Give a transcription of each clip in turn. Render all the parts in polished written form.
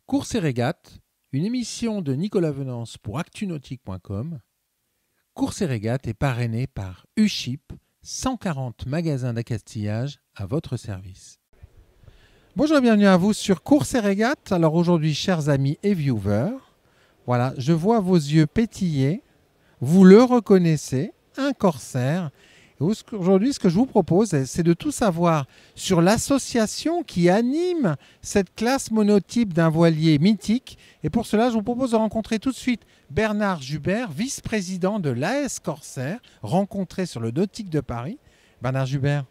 Courses et régates, une émission de Nicolas Venance pour actunautique.com. Courses et régates est parrainée par UShip, 140 magasins d'accastillage à votre service. Bonjour et bienvenue à vous sur Courses et régates. Alors aujourd'hui, chers amis et viewers, voilà, je vois vos yeux pétiller. Vous le reconnaissez, un corsaire. Aujourd'hui, ce que je vous propose, c'est de tout savoir sur l'association qui anime cette classe monotype d'un voilier mythique. Et pour cela, je vous propose de rencontrer tout de suite Bernard Jubert, vice-président de l'AS Corsair, rencontré sur le Nautique de Paris. Bernard Jubert,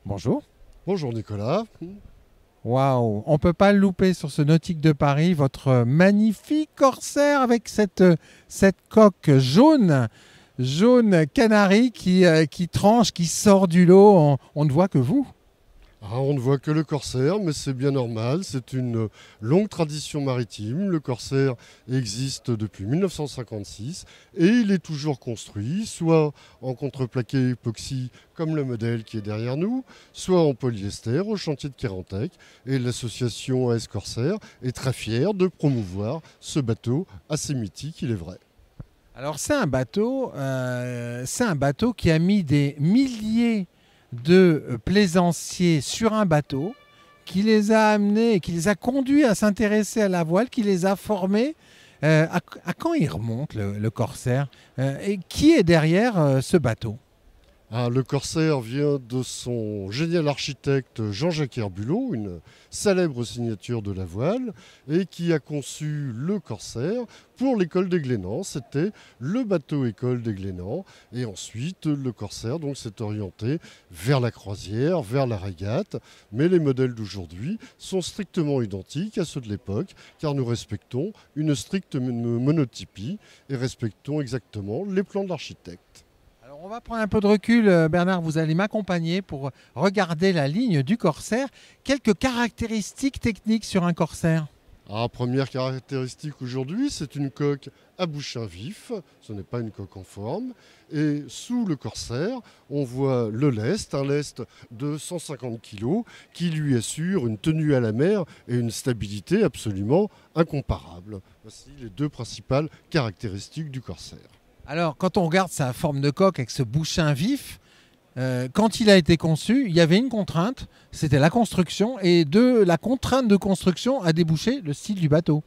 bonjour. Bonjour Nicolas. Waouh, on ne peut pas le louper sur ce Nautique de Paris, votre magnifique Corsair avec cette coque jaune canari qui tranche, qui sort du lot. On ne voit que vous. On ne voit que le corsaire, mais c'est bien normal. C'est une longue tradition maritime. Le corsaire existe depuis 1956 et il est toujours construit, soit en contreplaqué époxy, comme le modèle qui est derrière nous, soit en polyester au chantier de Kerentec. Et l'association AS Corsair est très fière de promouvoir ce bateau assez mythique, il est vrai. Alors c'est un bateau qui a mis des milliers de plaisanciers sur un bateau, qui les a amenés, qui les a conduits à s'intéresser à la voile, qui les a formés. À quand il remonte le corsaire et qui est derrière ce bateau? Le corsaire vient de son génial architecte Jean-Jacques Herbulot, une célèbre signature de la voile, et qui a conçu le corsaire pour l'école des Glénans. C'était le bateau école des Glénans. Et ensuite, le corsaire s'est orienté vers la croisière, vers la régate. Mais les modèles d'aujourd'hui sont strictement identiques à ceux de l'époque, car nous respectons une stricte monotypie et respectons exactement les plans de l'architecte. On va prendre un peu de recul, Bernard, vous allez m'accompagner pour regarder la ligne du corsaire. Quelques caractéristiques techniques sur un corsaire. Première caractéristique aujourd'hui, c'est une coque à bouchin vif, ce n'est pas une coque en forme. Et sous le corsaire, on voit le lest, un lest de 150 kg qui lui assure une tenue à la mer et une stabilité absolument incomparable. Voici les deux principales caractéristiques du corsaire. Alors, quand on regarde sa forme de coque avec ce bouchin vif, quand il a été conçu, il y avait une contrainte, c'était la construction, et de la contrainte de construction a débouché le style du bateau.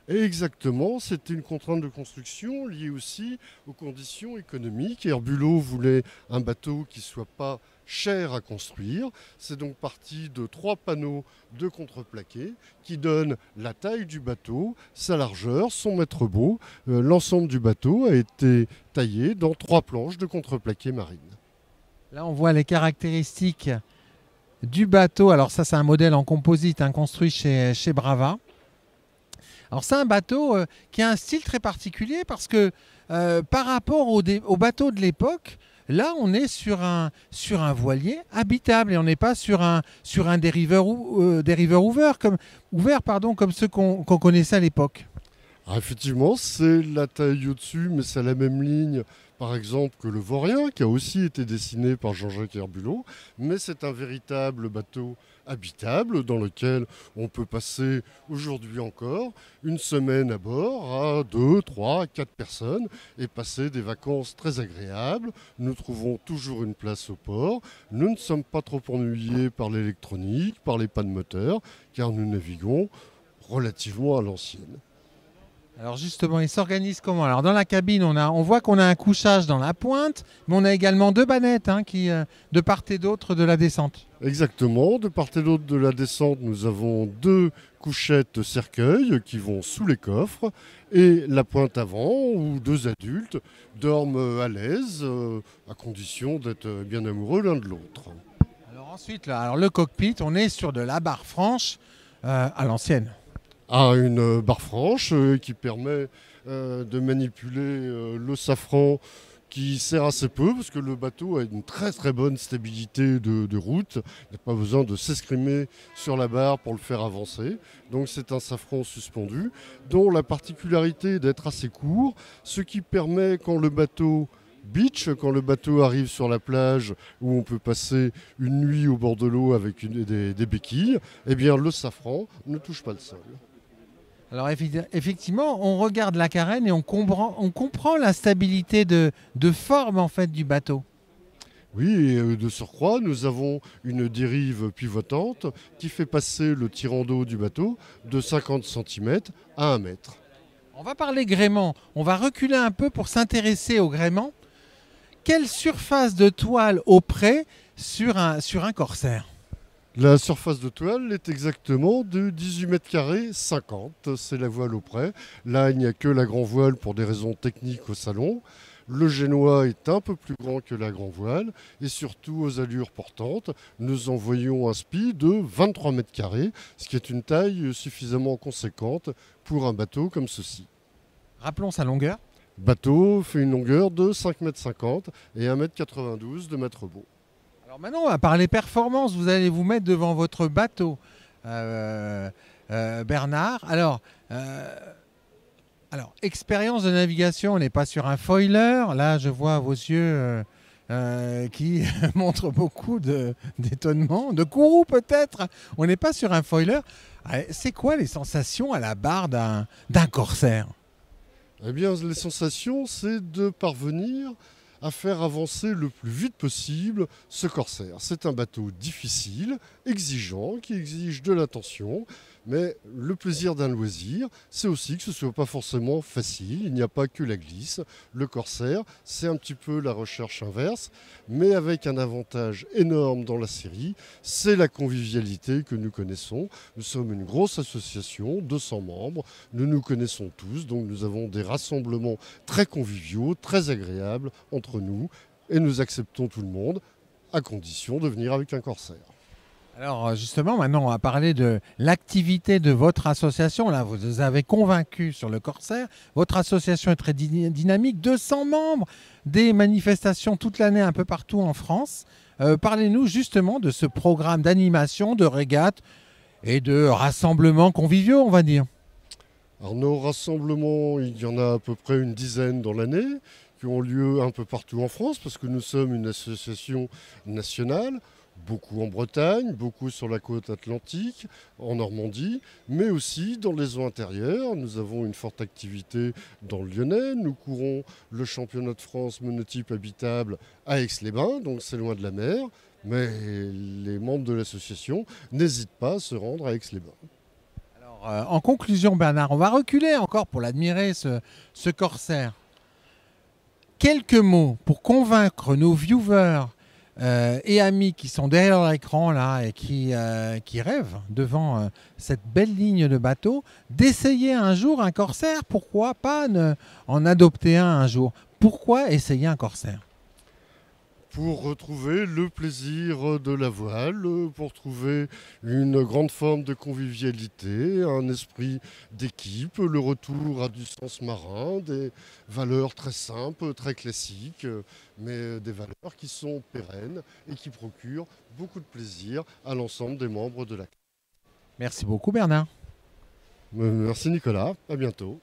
Exactement, c'était une contrainte de construction liée aussi aux conditions économiques. Herbulot voulait un bateau qui ne soit pas cher à construire. C'est donc parti de 3 panneaux de contreplaqué qui donnent la taille du bateau, sa largeur, son mètre-beau. L'ensemble du bateau a été taillé dans 3 planches de contreplaqué marine. Là, on voit les caractéristiques du bateau. Alors ça, c'est un modèle en composite construit chez Brava. Alors c'est un bateau qui a un style très particulier parce que par rapport au bateau de l'époque, là on est sur un voilier habitable et on n'est pas sur un dériveur ouvert comme ceux qu'on connaissait à l'époque. Effectivement, c'est la taille au-dessus, mais c'est la même ligne, par exemple, que le Vaurien, qui a aussi été dessiné par Jean-Jacques Herbulot. Mais c'est un véritable bateau habitable dans lequel on peut passer aujourd'hui encore une semaine à bord à 2, 3, 4 personnes et passer des vacances très agréables. Nous trouvons toujours une place au port. Nous ne sommes pas trop ennuyés par l'électronique, par les pannes moteurs, car nous naviguons relativement à l'ancienne. Alors justement, il s'organise comment? Alors dans la cabine, on voit qu'on a un couchage dans la pointe, mais on a également 2 bannettes qui, de part et d'autre de la descente. Exactement, de part et d'autre de la descente, nous avons 2 couchettes cercueil qui vont sous les coffres et la pointe avant où 2 adultes dorment à l'aise, à condition d'être bien amoureux l'un de l'autre. Alors ensuite, le cockpit, on est sur de la barre franche à l'ancienne. Une barre franche qui permet de manipuler le safran qui sert assez peu parce que le bateau a une très très bonne stabilité de route. Il n'y a pas besoin de s'escrimer sur la barre pour le faire avancer. Donc c'est un safran suspendu dont la particularité est d'être assez court, ce qui permet quand le bateau beach, quand le bateau arrive sur la plage où on peut passer une nuit au bord de l'eau avec des béquilles, eh bien le safran ne touche pas le sol. Alors effectivement, on regarde la carène et on comprend la stabilité de forme en fait du bateau. Oui, et de surcroît, nous avons une dérive pivotante qui fait passer le tirant d'eau du bateau de 50 cm à 1 mètre. On va parler gréement. On va reculer un peu pour s'intéresser au gréement. Quelle surface de toile au près sur un corsaire? La surface de toile est exactement de 18 mètres carrés 50, c'est la voile au près. Là, il n'y a que la grand voile pour des raisons techniques au salon. Le génois est un peu plus grand que la grand voile et surtout aux allures portantes, nous envoyons un spi de 23 mètres carrés, ce qui est une taille suffisamment conséquente pour un bateau comme ceci. Rappelons sa longueur. Bateau fait une longueur de 5 mètres 50 et 1 mètre 92 de mètre beau. Alors maintenant, on va parler performance. Vous allez vous mettre devant votre bateau, Bernard. Alors, expérience de navigation, on n'est pas sur un foiler. Là, je vois vos yeux qui montrent beaucoup d'étonnement, de courroux peut-être. On n'est pas sur un foiler. C'est quoi les sensations à la barre d'un corsaire? Eh bien, les sensations, c'est de parvenir à faire avancer le plus vite possible ce corsaire. C'est un bateau difficile, exigeant, qui exige de l'attention, mais le plaisir d'un loisir, c'est aussi que ce ne soit pas forcément facile, il n'y a pas que la glisse. Le corsaire, c'est un petit peu la recherche inverse, mais avec un avantage énorme dans la série, c'est la convivialité que nous connaissons. Nous sommes une grosse association, 200 membres, nous nous connaissons tous, donc nous avons des rassemblements très conviviaux, très agréables entre nous, et nous acceptons tout le monde, à condition de venir avec un corsaire. Alors justement, maintenant, on va parler de l'activité de votre association. Là, vous nous avez convaincus sur le corsaire. Votre association est très dynamique, 200 membres, des manifestations toute l'année un peu partout en France. Parlez-nous justement de ce programme d'animation, de régates et de rassemblements conviviaux, on va dire. Alors nos rassemblements, il y en a à peu près une dizaine dans l'année, qui ont lieu un peu partout en France, parce que nous sommes une association nationale, beaucoup en Bretagne, beaucoup sur la côte atlantique, en Normandie, mais aussi dans les eaux intérieures. Nous avons une forte activité dans le Lyonnais. Nous courons le championnat de France monotype habitable à Aix-les-Bains, donc c'est loin de la mer, mais les membres de l'association n'hésitent pas à se rendre à Aix-les-Bains. Alors, en conclusion, Bernard, on va reculer encore pour l'admirer, ce corsaire. Quelques mots pour convaincre nos viewers et amis qui sont derrière l'écran là et qui rêvent devant cette belle ligne de bateau d'essayer un jour un corsaire. Pourquoi pas en adopter un jour? Pourquoi essayer un corsaire? Pour retrouver le plaisir de la voile, pour trouver une grande forme de convivialité, un esprit d'équipe, le retour à du sens marin, des valeurs très simples, très classiques, mais des valeurs qui sont pérennes et qui procurent beaucoup de plaisir à l'ensemble des membres de la. Merci beaucoup, Bernard. Merci Nicolas, à bientôt.